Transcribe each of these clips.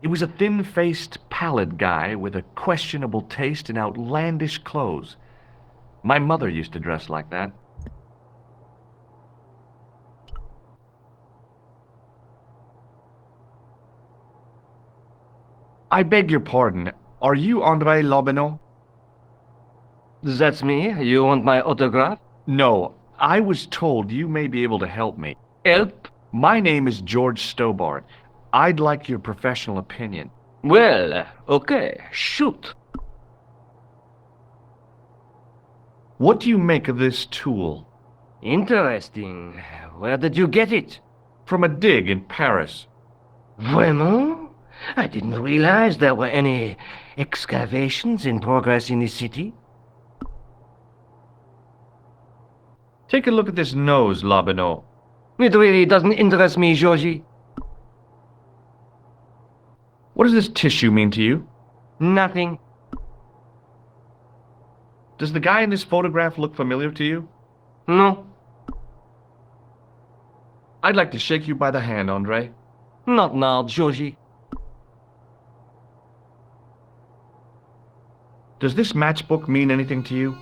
It was a thin-faced, pallid guy with a questionable taste in outlandish clothes. My mother used to dress like that. I beg your pardon. Are you André Lobineau? That's me. You want my autograph? No, I was told you may be able to help me. Help? My name is George Stobart. I'd like your professional opinion. Well, okay, shoot. What do you make of this tool? Interesting. Where did you get it? From a dig in Paris. Vraiment? I didn't realize there were any excavations in progress in the city. Take a look at this nose, Lobineau. It really doesn't interest me, Georgie. What does this tissue mean to you? Nothing. Does the guy in this photograph look familiar to you? No. I'd like to shake you by the hand, André. Not now, Georgie. Does this matchbook mean anything to you?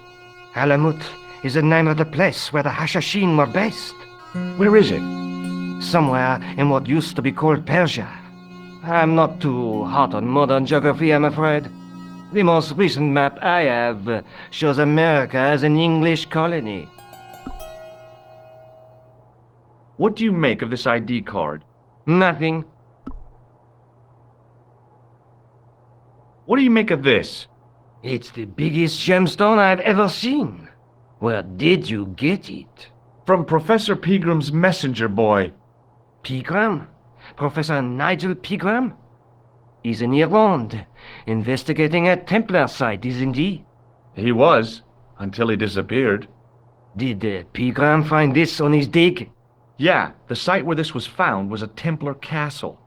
Alamut is the name of the place where the Hashashin were based. Where is it? Somewhere in what used to be called Persia. I'm not too hot on modern geography, I'm afraid. The most recent map I have shows America as an English colony. What do you make of this ID card? Nothing. What do you make of this? It's the biggest gemstone I've ever seen. Where did you get it? From Professor Pegram's messenger boy. Pegram? Professor Nigel Pegram? He's in Ireland, investigating a Templar site, isn't he? He was, until he disappeared. Did Pegram find this on his dig? Yeah, the site where this was found was a Templar castle.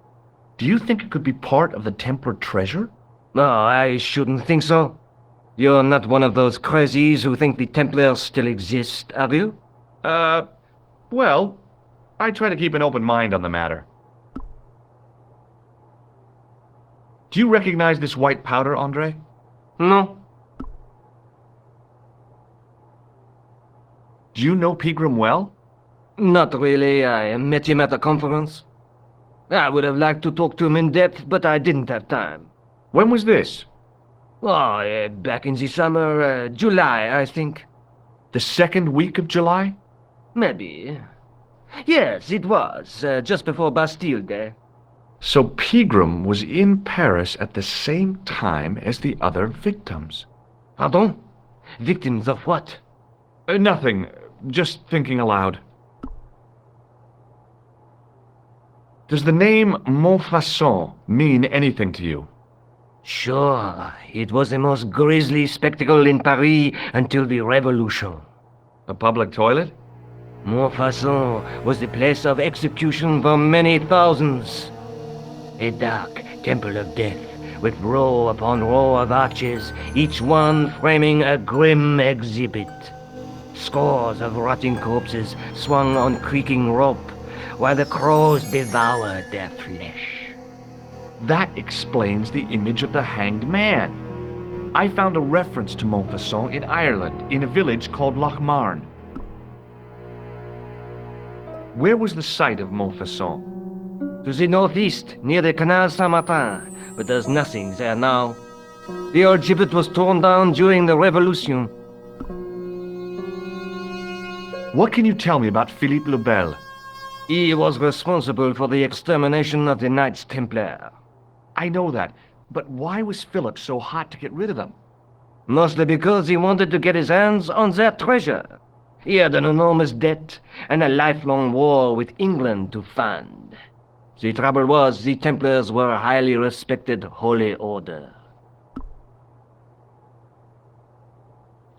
Do you think it could be part of the Templar treasure? No, I shouldn't think so. You're not one of those crazies who think the Templars still exist, are you? Well, I try to keep an open mind on the matter. Do you recognize this white powder, André? No. Do you know Pegram well? Not really. I met him at a conference. I would have liked to talk to him in depth, but I didn't have time. When was this? Oh, back in the summer, July, I think. The second week of July? Maybe. Yes, it was, just before Bastille Day. So Pegram was in Paris at the same time as the other victims. Pardon? Victims of what? Nothing. Just thinking aloud. Does the name Montfaucon mean anything to you? Sure, it was the most grisly spectacle in Paris until the Revolution. A public toilet? Montfaucon was the place of execution for many thousands. A dark temple of death, with row upon row of arches, each one framing a grim exhibit. Scores of rotting corpses swung on creaking rope, while the crows devoured their flesh. That explains the image of the hanged man. I found a reference to Montfaucon in Ireland, in a village called Lochmarn. Where was the site of Montfaucon? To the northeast, near the Canal Saint-Martin, but there's nothing there now. The old gibbet was torn down during the Revolution. What can you tell me about Philippe le Bel? He was responsible for the extermination of the Knights Templar. I know that, but why was Philip so hot to get rid of them? Mostly because he wanted to get his hands on their treasure. He had an enormous debt and a lifelong war with England to fund. The trouble was, the Templars were a highly respected holy order.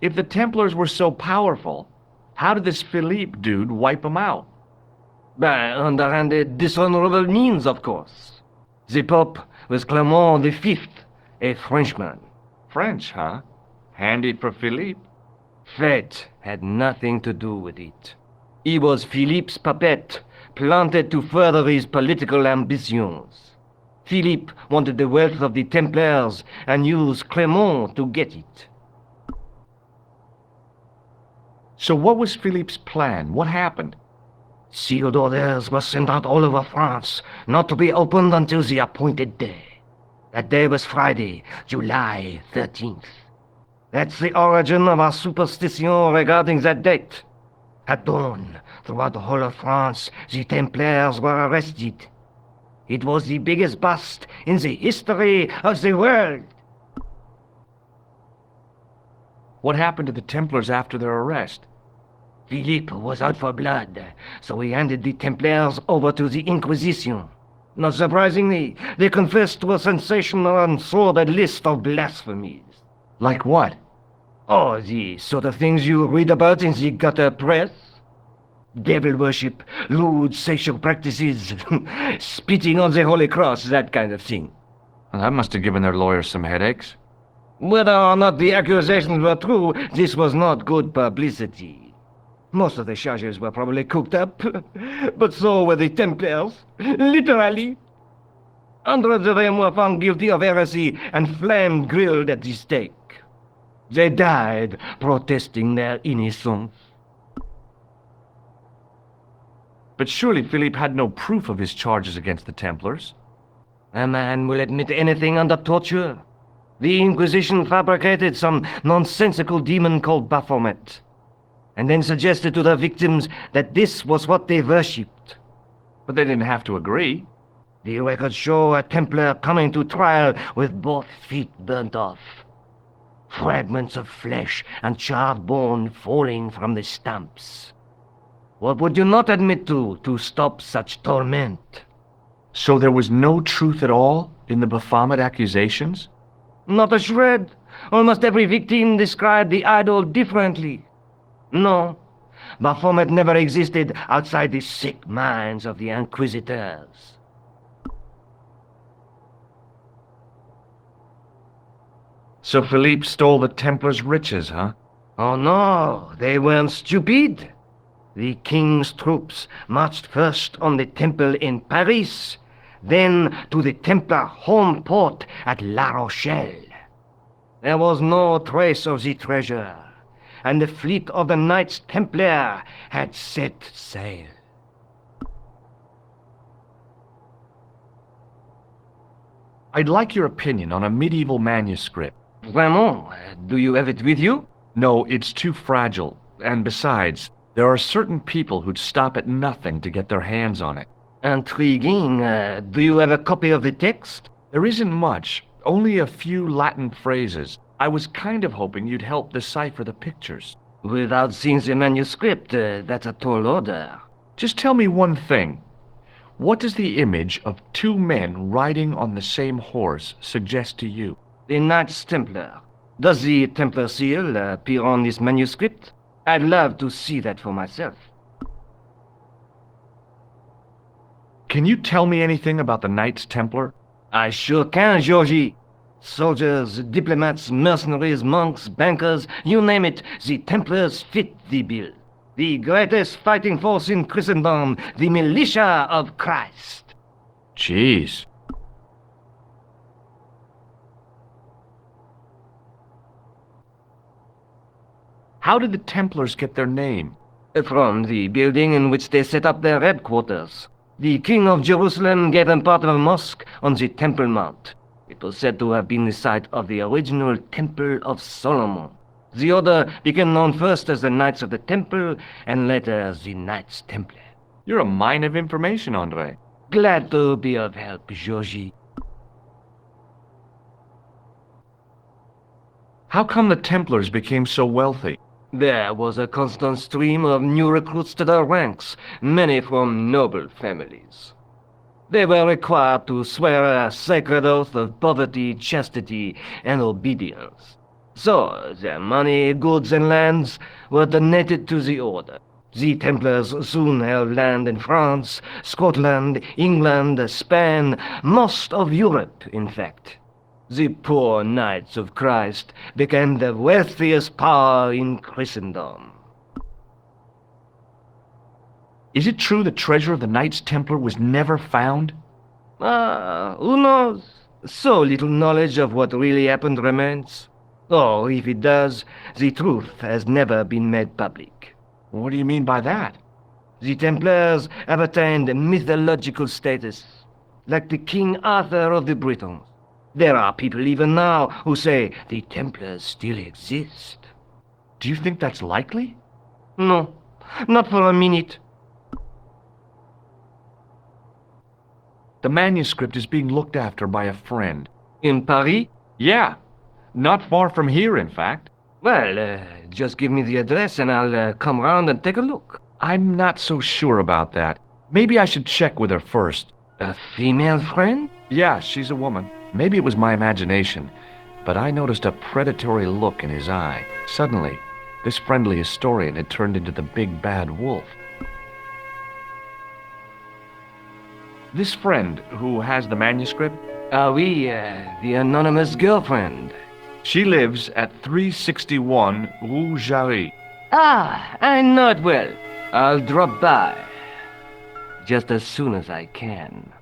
If the Templars were so powerful, how did this Philippe dude wipe them out? By underhanded, dishonorable means, of course. The Pope was Clement V, a Frenchman. French, huh? Handy for Philippe. Fate had nothing to do with it. He was Philippe's puppet, planted to further his political ambitions. Philippe wanted the wealth of the Templars and used Clermont to get it. So what was Philippe's plan? What happened? Sealed orders were sent out all over France, not to be opened until the appointed day. That day was Friday, July 13th. That's the origin of our superstition regarding that date. At dawn, throughout the whole of France, the Templars were arrested. It was the biggest bust in the history of the world. What happened to the Templars after their arrest? Philippe was out for blood, so he handed the Templars over to the Inquisition. Not surprisingly, they confessed to a sensational and sordid list of blasphemies. Like what? Oh, the sort of things you read about in the gutter press. Devil worship, lewd sexual practices, spitting on the Holy Cross, that kind of thing. Well, that must have given their lawyers some headaches. Whether or not the accusations were true, this was not good publicity. Most of the charges were probably cooked up, but so were the Templars, literally. Hundreds of them were found guilty of heresy and flame-grilled at the stake. They died protesting their innocence. But surely Philippe had no proof of his charges against the Templars. A man will admit anything under torture. The Inquisition fabricated some nonsensical demon called Baphomet, and then suggested to the victims that this was what they worshipped. But they didn't have to agree. The records show a Templar coming to trial with both feet burnt off. Fragments of flesh and charred bone falling from the stumps. What would you not admit to stop such torment? So there was no truth at all in the Baphomet accusations? Not a shred. Almost every victim described the idol differently. No, Baphomet never existed outside the sick minds of the inquisitors. So Philippe stole the Templars' riches, huh? Oh no, they weren't stupid. The king's troops marched first on the temple in Paris, then to the Templar home port at La Rochelle. There was no trace of the treasure, and the fleet of the Knights Templar had set sail. I'd like your opinion on a medieval manuscript. Vraiment? Do you have it with you? No, it's too fragile. And besides, there are certain people who'd stop at nothing to get their hands on it. Intriguing. Do you have a copy of the text? There isn't much, only a few Latin phrases. I was kind of hoping you'd help decipher the pictures. Without seeing the manuscript, that's a tall order. Just tell me one thing. What does the image of two men riding on the same horse suggest to you? The Knights Templar. Does the Templar seal appear on this manuscript? I'd love to see that for myself. Can you tell me anything about the Knights Templar? I sure can, Georgie. Soldiers, diplomats, mercenaries, monks, bankers, you name it, the Templars fit the bill. The greatest fighting force in Christendom, the militia of Christ. Jeez. How did the Templars get their name? From the building in which they set up their headquarters. The King of Jerusalem gave them part of a mosque on the Temple Mount. It was said to have been the site of the original Temple of Solomon. The order became known first as the Knights of the Temple, and later as the Knights Templar. You're a mine of information, Andre. Glad to be of help, Georgie. How come the Templars became so wealthy? There was a constant stream of new recruits to their ranks, many from noble families. They were required to swear a sacred oath of poverty, chastity, and obedience. So, their money, goods, and lands were donated to the order. The Templars soon held land in France, Scotland, England, Spain, most of Europe, in fact. The poor Knights of Christ became the wealthiest power in Christendom. Is it true the treasure of the Knights Templar was never found? Who knows? So little knowledge of what really happened remains. Or, if it does, the truth has never been made public. What do you mean by that? The Templars have attained mythological status, like the King Arthur of the Britons. There are people even now who say the Templars still exist. Do you think that's likely? No, not for a minute. The manuscript is being looked after by a friend. In Paris? Yeah, not far from here, in fact. Well, just give me the address and I'll come round and take a look. I'm not so sure about that. Maybe I should check with her first. A female friend? Yeah, she's a woman. Maybe it was my imagination, but I noticed a predatory look in his eye. Suddenly, this friendly historian had turned into the big bad wolf. This friend who has the manuscript? Oui, the anonymous girlfriend. She lives at 361 Rue Jarry. Ah, I know it well. I'll drop by. Just as soon as I can.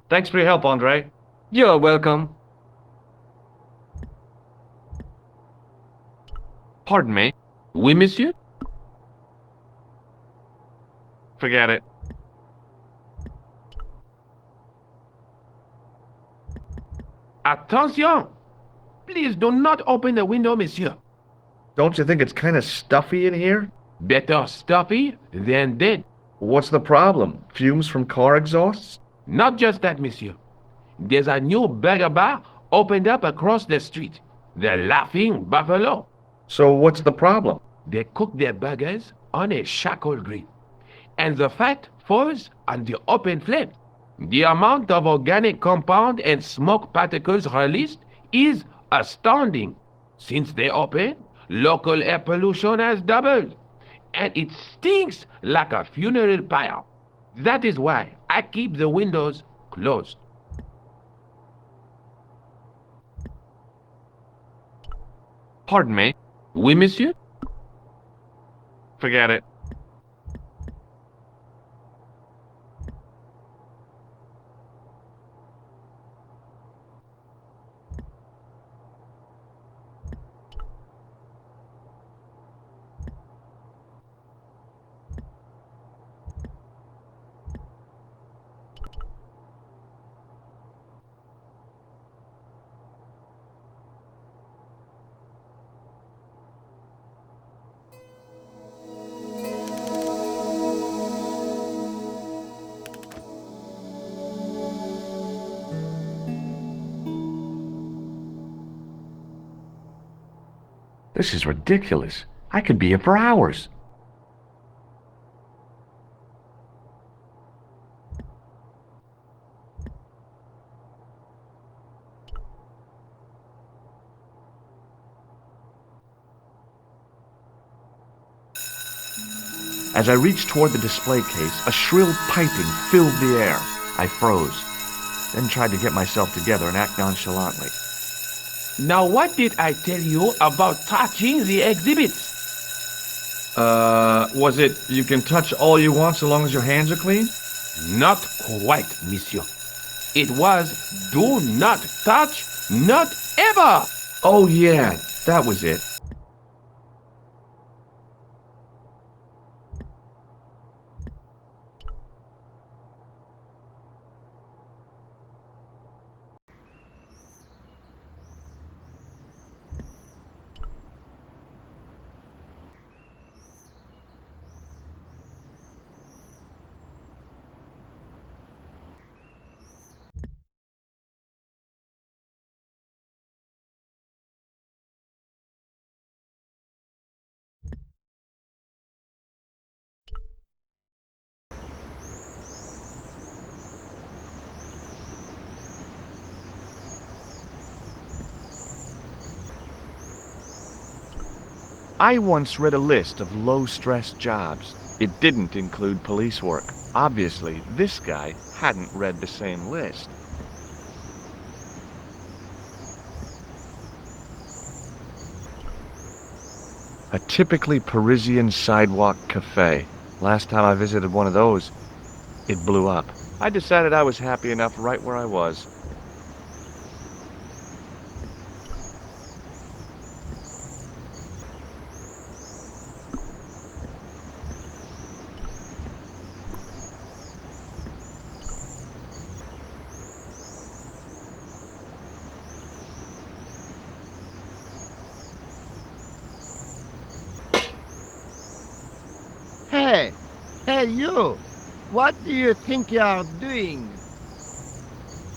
Thanks for your help, Andre. You're welcome. Pardon me. Oui, monsieur? Forget it. Attention! Please do not open the window, monsieur. Don't you think it's kind of stuffy in here? Better stuffy than dead. What's the problem? Fumes from car exhausts? Not just that, monsieur. There's a new burger bar opened up across the street. The Laughing Buffalo. So what's the problem? They cook their burgers on a charcoal grill, and the fat falls on the open flame. The amount of organic compound and smoke particles released is astounding. Since they opened, local air pollution has doubled, and it stinks like a funeral pyre. That is why I keep the windows closed. Pardon me. Oui, monsieur? Forget it. This is ridiculous. I could be here for hours. As I reached toward the display case, a shrill piping filled the air. I froze, then tried to get myself together and act nonchalantly. Now, what did I tell you about touching the exhibits? Was it you can touch all you want so long as your hands are clean? Not quite, monsieur. It was do not touch, not ever. Oh yeah, that was it. I once read a list of low-stress jobs. It didn't include police work. Obviously, this guy hadn't read the same list. A typically Parisian sidewalk cafe. Last time I visited one of those, It blew up. I decided I was happy enough right where I was. Hey, hey you! What do you think you are doing?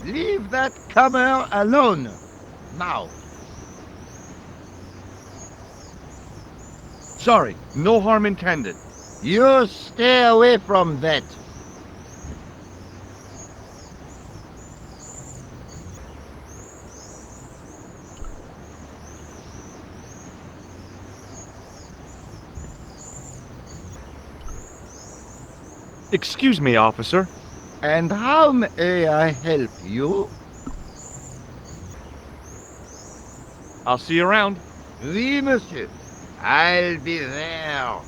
Leave that comer alone, now. Sorry, no harm intended. You stay away from that. Excuse me, officer. And how may I help you? I'll see you around. Oui, monsieur. I'll be there.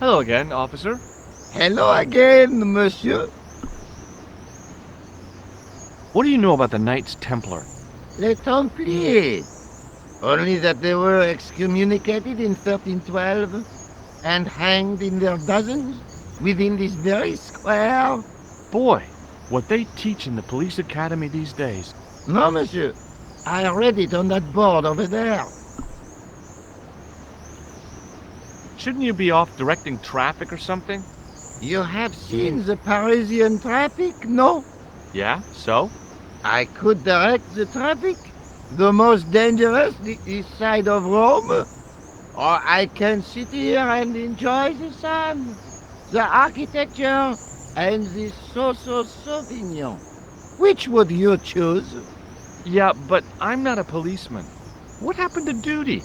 Hello again, officer. Hello again, monsieur. What do you know about the Knights Templar? Les Templiers. Only that they were excommunicated in 1312 and hanged in their dozens within this very square. Boy, what they teach in the police academy these days. No, monsieur. I read it on that board over there. Shouldn't you be off directing traffic or something? You have seen the Parisian traffic, no? Yeah, so? I could direct the traffic. The most dangerous, the east side of Rome. Or I can sit here and enjoy the sun, the architecture, and the so-so Sauvignon. Which would you choose? Yeah, but I'm not a policeman. What happened to duty?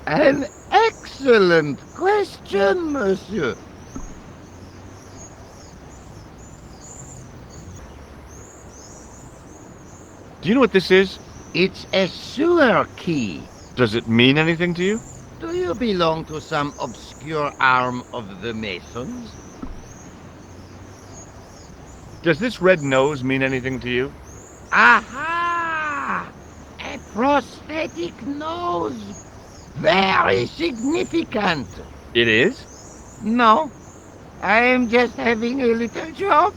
An excellent question, monsieur. Do you know what this is? It's a sewer key. Does it mean anything to you? Do you belong to some obscure arm of the Masons? Does this red nose mean anything to you? Aha! A prosthetic nose! Very significant! It is? No, I am just having a little joke.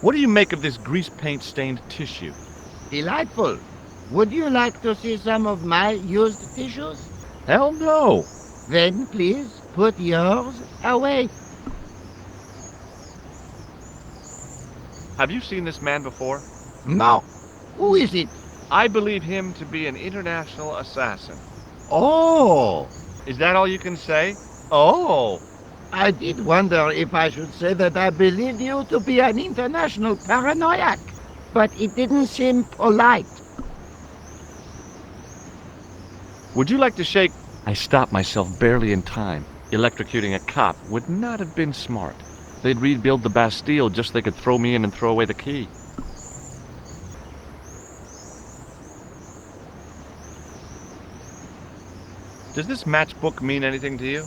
What do you make of this grease paint stained tissue? Delightful. Would you like to see some of my used tissues? Hell no! Then please put yours away. Have you seen this man before? No. Who is it? I believe him to be an international assassin. Oh, Is that all you can say? Oh! I did wonder if I should say that I believe you to be an international paranoiac, but it didn't seem polite. Would you like to shake? I stopped myself barely in time. Electrocuting a cop would not have been smart. They'd rebuild the Bastille just so they could throw me in and throw away the key. Does this matchbook mean anything to you?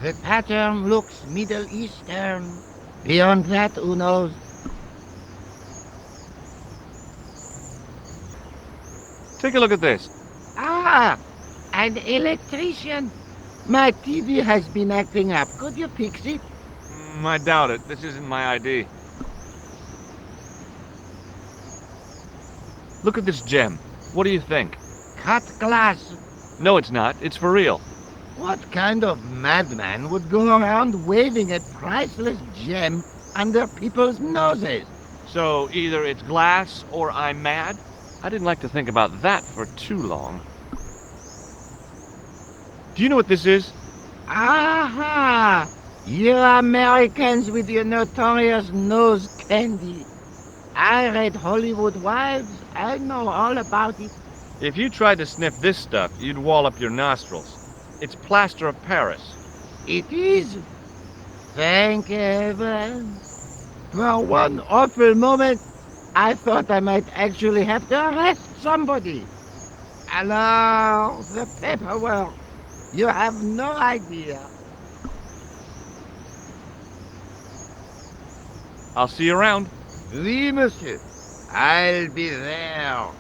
The pattern looks Middle Eastern. Beyond that, who knows? Take a look at this. Ah, an electrician. My TV has been acting up. Could you fix it? I doubt it. This isn't my ID. Look at this gem. What do you think? Cut glass. No, it's not. It's for real. What kind of madman would go around waving a priceless gem under people's noses? So either it's glass or I'm mad? I didn't like to think about that for too long. Do you know what this is? Aha! You Americans with your notorious nose candy. I read Hollywood Wives. I know all about it. If you tried to sniff this stuff, you'd wall up your nostrils. It's plaster of Paris. It is. Thank heaven. For one awful moment, I thought I might actually have to arrest somebody. Alors, the paperwork. You have no idea. I'll see you around. Oui, monsieur. I'll be there.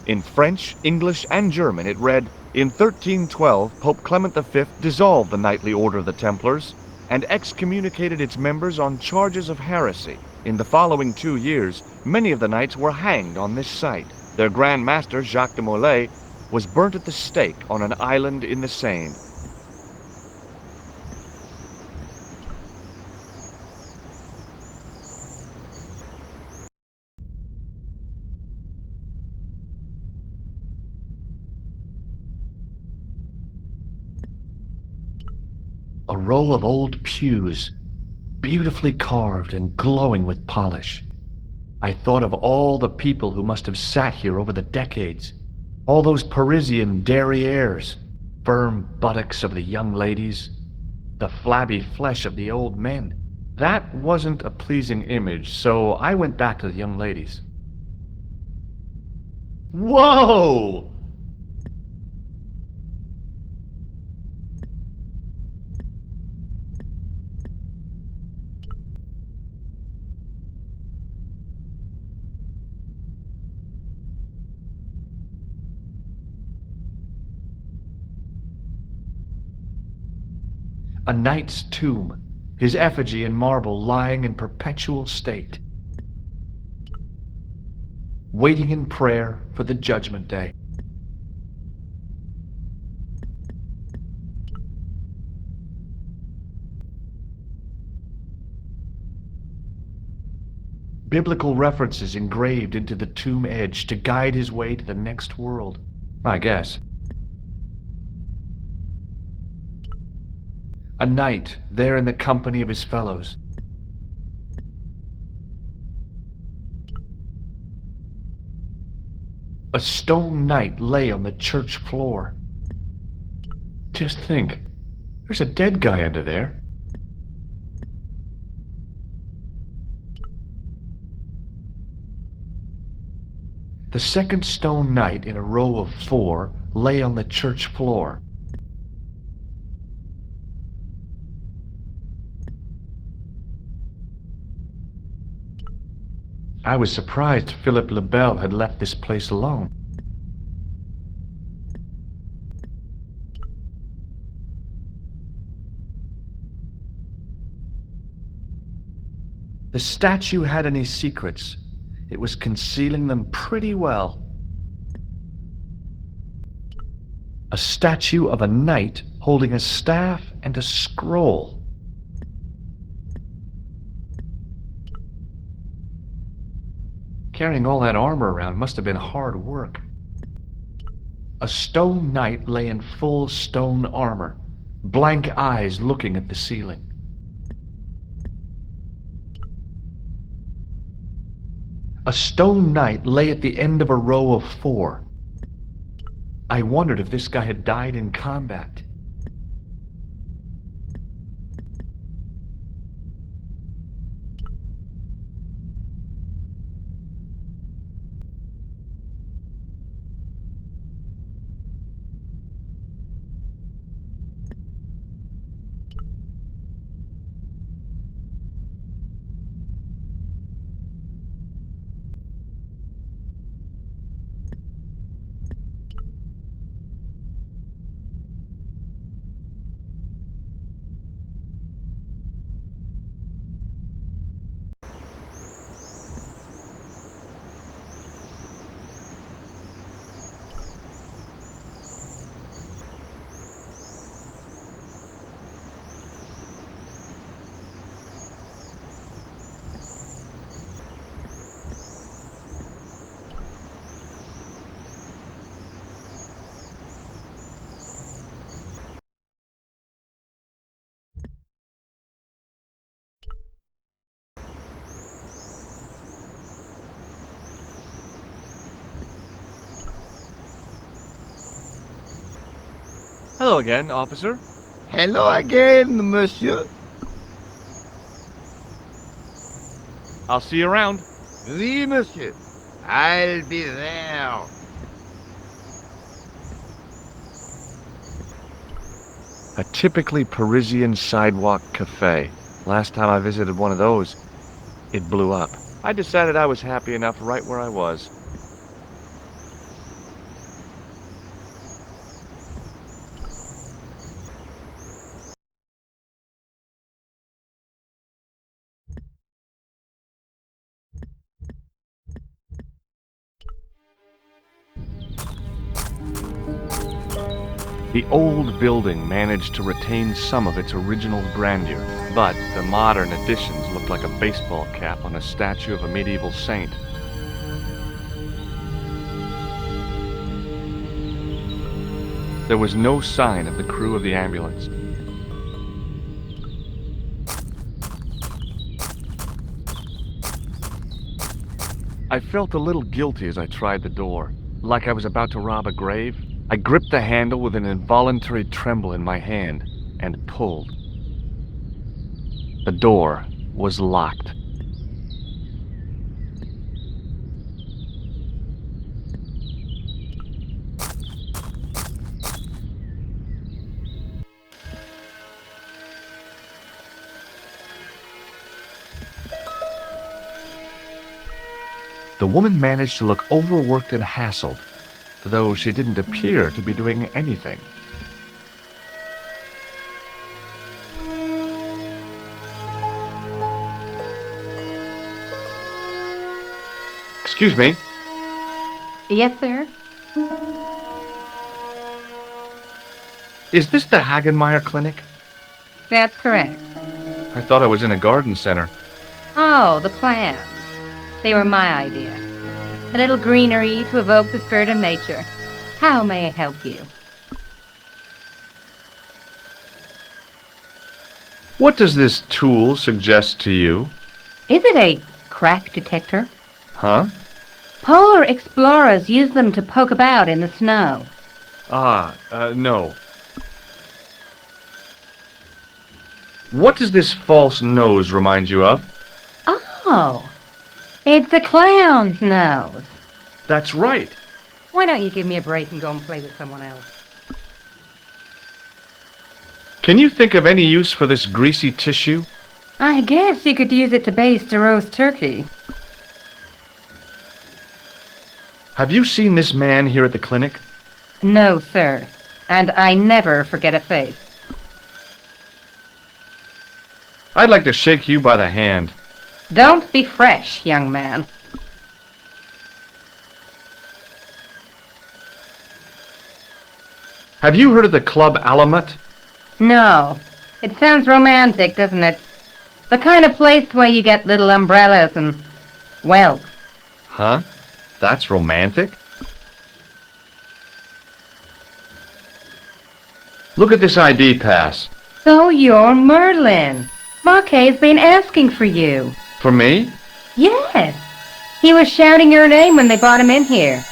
In French, English, and German it read, "In 1312, Pope Clement V dissolved the Knightly Order of the Templars and excommunicated its members on charges of heresy. In the following 2 years, many of the knights were hanged on this site. Their Grand Master, Jacques de Molay, was burnt at the stake on an island in the Seine." A row of old pews, beautifully carved and glowing with polish. I thought of all the people who must have sat here over the decades. All those Parisian derrieres, firm buttocks of the young ladies, the flabby flesh of the old men. That wasn't a pleasing image, so I went back to the young ladies. Whoa! A knight's tomb, his effigy in marble lying in perpetual state, waiting in prayer for the judgment day. Biblical references engraved into the tomb edge to guide his way to the next world, I guess. A knight there in the company of his fellows. A stone knight lay on the church floor. Just think, there's a dead guy under there. The second stone knight in a row of 4 lay on the church floor. I was surprised Philip le Bel had left this place alone. The statue had any secrets. It was concealing them pretty well. A statue of a knight holding a staff and a scroll. Carrying all that armor around must have been hard work. A stone knight lay in full stone armor, blank eyes looking at the ceiling. A stone knight lay at the end of a row of 4. I wondered if this guy had died in combat. Hello again, officer. Hello again, monsieur. I'll see you around. Oui, monsieur. I'll be there. A typically Parisian sidewalk cafe. Last time I visited one of those, it blew up. I decided I was happy enough right where I was. The old building managed to retain some of its original grandeur, but the modern additions looked like a baseball cap on a statue of a medieval saint. There was no sign of the crew of the ambulance. I felt a little guilty as I tried the door, like I was about to rob a grave. I gripped the handle with an involuntary tremble in my hand and pulled. The door was locked. The woman managed to look overworked and hassled, though she didn't appear to be doing anything. Excuse me. Yes, sir. Is this the Hagenmeyer Clinic? That's correct. I thought I was in a garden center. Oh, the plants. They were my idea. A little greenery to evoke the spirit of nature. How may I help you? What does this tool suggest to you? Is it a crack detector? Huh? Polar explorers use them to poke about in the snow. No. What does this false nose remind you of? Oh, it's a clown's nose. That's right. Why don't you give me a break and go and play with someone else? Can you think of any use for this greasy tissue? I guess you could use it to baste a roast turkey. Have you seen this man here at the clinic? No, sir. And I never forget a face. I'd like to shake you by the hand. Don't be fresh, young man. Have you heard of the Club Alamet? No. It sounds romantic, doesn't it? The kind of place where you get little umbrellas and, well, Huh? That's romantic? Look at this ID pass. so you're Merlin. Marquet's been asking for you. For me? Yes. He was shouting your name when they brought him in here.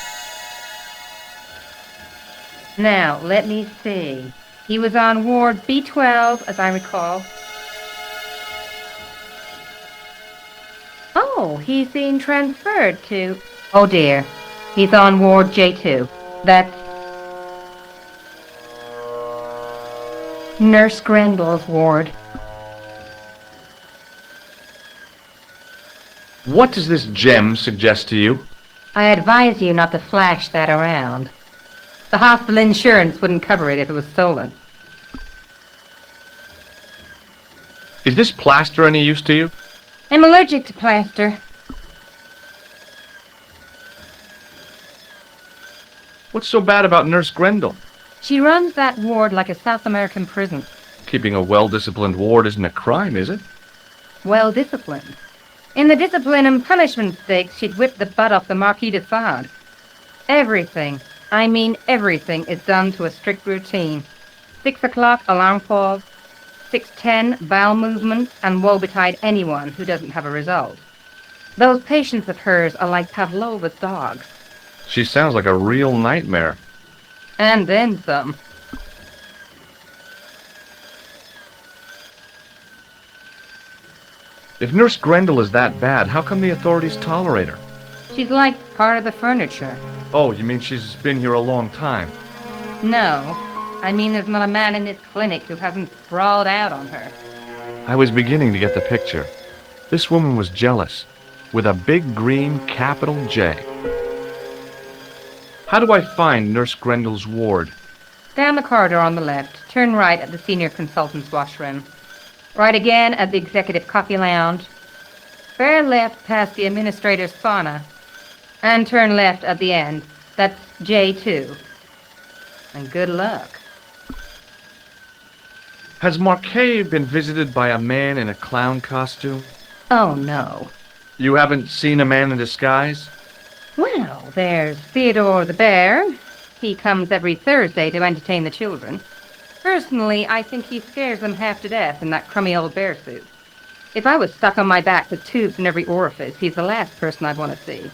Now, let me see. He was on Ward B12, as I recall. Oh, he's being transferred to... Oh, dear. He's on Ward J2. That's Nurse Grendel's ward. What does this gem suggest to you? I advise you not to flash that around. The hospital insurance wouldn't cover it if it was stolen. Is this plaster any use to you? I'm allergic to plaster. What's so bad about Nurse Grendel? She runs that ward like a South American prison. Keeping a well-disciplined ward isn't a crime, is it? Well disciplined. In the discipline and punishment stakes, she'd whip the butt off the Marquis de Sade. Everything, I mean everything, is done to a strict routine. 6 o'clock, alarm falls. 6:10, bowel movements, and woe betide anyone who doesn't have a result. Those patients of hers are like Pavlova's dogs. She sounds like a real nightmare. And then some. If Nurse Grendel is that bad, how come the authorities tolerate her? She's like part of the furniture. Oh, you mean she's been here a long time? No, I mean there's not a man in this clinic who hasn't sprawled out on her. I was beginning to get the picture. This woman was jealous, with a big green capital J. How do I find Nurse Grendel's ward? Down the corridor on the left, turn right at the senior consultant's washroom. Right again at the executive coffee lounge. Bear left past the administrator's sauna. And turn left at the end. That's J2. And good luck. Has Marquet been visited by a man in a clown costume? Oh, no. You haven't seen a man in disguise? Well, there's Theodore the Bear. He comes every Thursday to entertain the children. Personally, I think he scares them half to death in that crummy old bear suit. If I was stuck on my back with tubes in every orifice, he's the last person I'd want to see.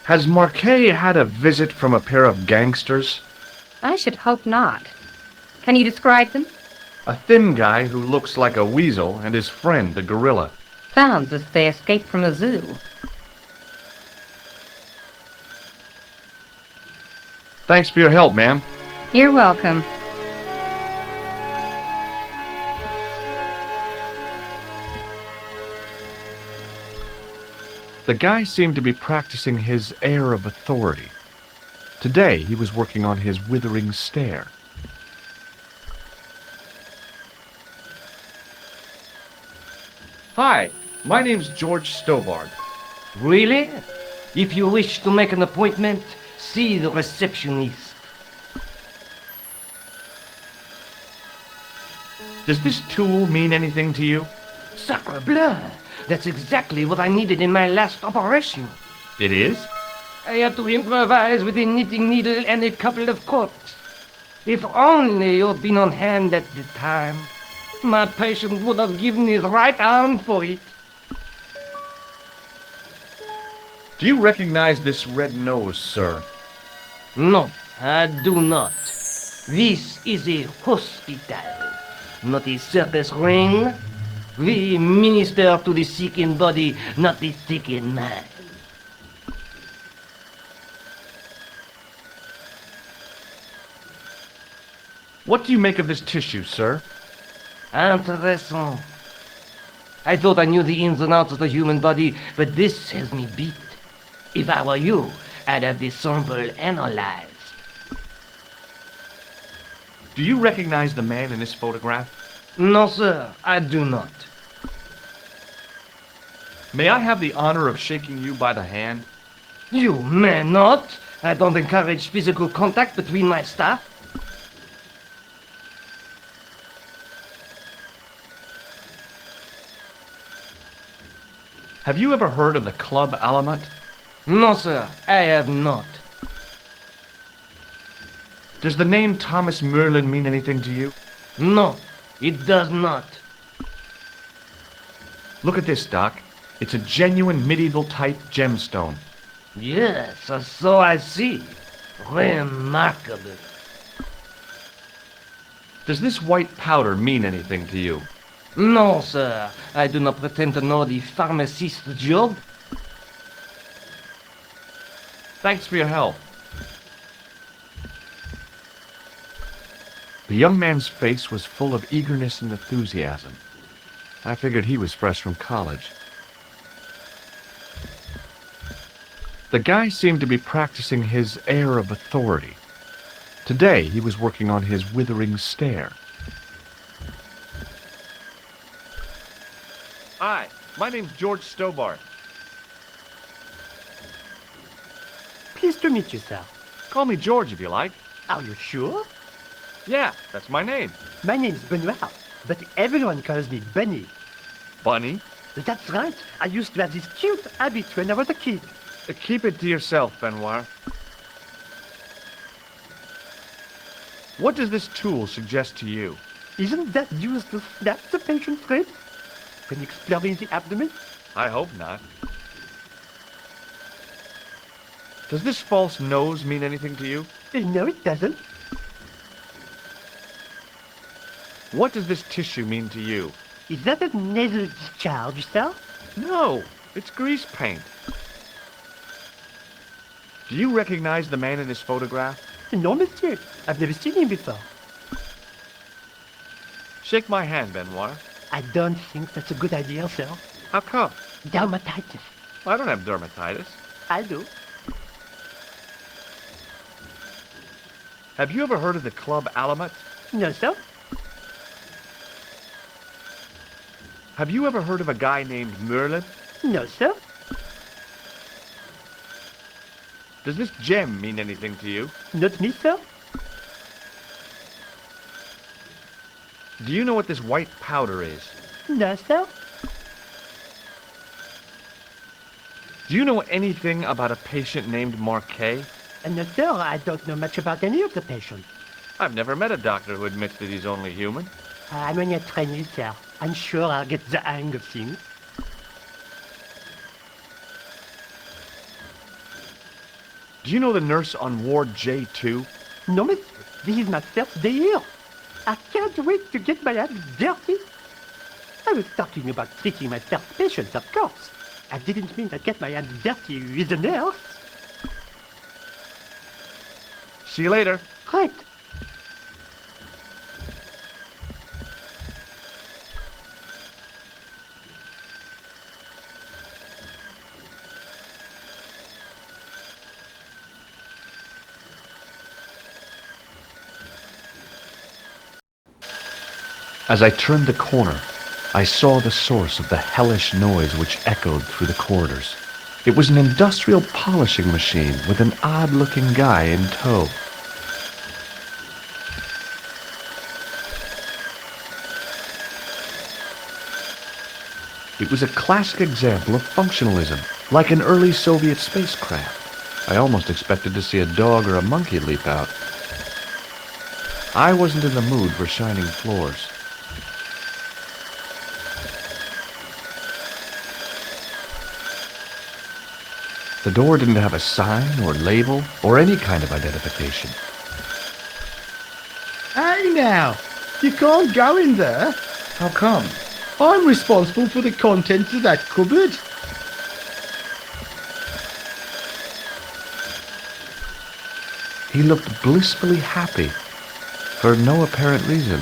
Has Marquet had a visit from a pair of gangsters? I should hope not. Can you describe them? A thin guy who looks like a weasel and his friend, the gorilla. Sounds as if they escaped from a zoo. Thanks for your help, ma'am. You're welcome. The guy seemed to be practicing his air of authority. Today, he was working on his withering stare. Hi, my name's George Stovard. Really? If you wish to make an appointment, see the receptionist. Does this tool mean anything to you? Sacre bleu! That's exactly what I needed in my last operation. It is? I had to improvise with a knitting needle and a couple of corks. If only you'd been on hand at the time, my patient would have given his right arm for it. Do you recognize this red nose, sir? No, I do not. This is a hospital, not a circus ring. We minister to the sick in body, not the sick in mind. What do you make of this tissue, sir? Intéressant. I thought I knew the ins and outs of the human body, but this has me beat. If I were you, I'd have this sample analyzed. Do you recognize the man in this photograph? No, sir, I do not. May I have the honor of shaking you by the hand? You may not. I don't encourage physical contact between my staff. Have you ever heard of the Club Alamut? No, sir, I have not. Does the name Thomas Merlin mean anything to you? No, it does not. Look at this, Doc. It's a genuine medieval type gemstone. Yes, so I see. Remarkable. Does this white powder mean anything to you? No, sir, I do not pretend to know the pharmacist's job. Thanks for your help. The young man's face was full of eagerness and enthusiasm. I figured he was fresh from college. The guy seemed to be practicing his air of authority. Today, he was working on his withering stare. Hi, my name's George Stobart. Pleased to meet you, sir. Call me George if you like. Are you sure? Yeah, that's my name. My name's Benoit, but everyone calls me Bunny. Bunny? That's right. I used to have this cute habit when I was a kid. Keep it to yourself, Benoit. What does this tool suggest to you? Isn't that used to snap the patient's ribs? When exploring the abdomen? I hope not. Does this false nose mean anything to you? No, it doesn't. What does this tissue mean to you? Is that a nasal discharge, sir? No, it's grease paint. Do you recognize the man in this photograph? No, monsieur. I've never seen him before. Shake my hand, Benoit. I don't think that's a good idea, sir. How come? Dermatitis. I don't have dermatitis. I do. Have you ever heard of the Club Alamet? No, sir. Have you ever heard of a guy named Merlin? No, sir. Does this gem mean anything to you? Not me, sir. Do you know what this white powder is? No, sir. Do you know anything about a patient named Marquet? No, sir, I don't know much about any of the patients. I've never met a doctor who admits that he's only human. I'm only a trainee, sir. I'm sure I'll get the hang of things. Do you know the nurse on Ward J2? No, monsieur. This is my first day here. I can't wait to get my hands dirty. I was talking about treating my first patient, of course. I didn't mean I'd get my hands dirty with a nurse. See you later. Right. As I turned the corner, I saw the source of the hellish noise which echoed through the corridors. It was an industrial polishing machine with an odd-looking guy in tow. It was a classic example of functionalism, like an early Soviet spacecraft. I almost expected to see a dog or a monkey leap out. I wasn't in the mood for shining floors. The door didn't have a sign or label or any kind of identification. Hey now, you can't go in there. How come? I'm responsible for the contents of that cupboard. He looked blissfully happy, for no apparent reason.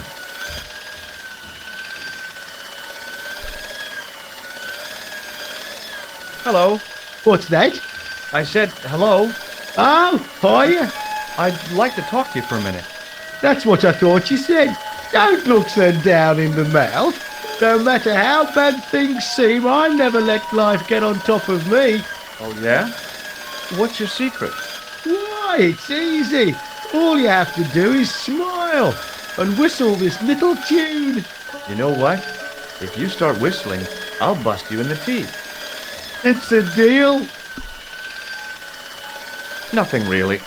Hello. What's that? I said hello. Oh, hiya. I'd like to talk to you for a minute. That's what I thought you said. Don't look so down in the mouth. No matter how bad things seem, I never let life get on top of me. Oh, yeah? What's your secret? Why, it's easy. All you have to do is smile and whistle this little tune. You know what? If you start whistling, I'll bust you in the teeth. It's a deal. Nothing really.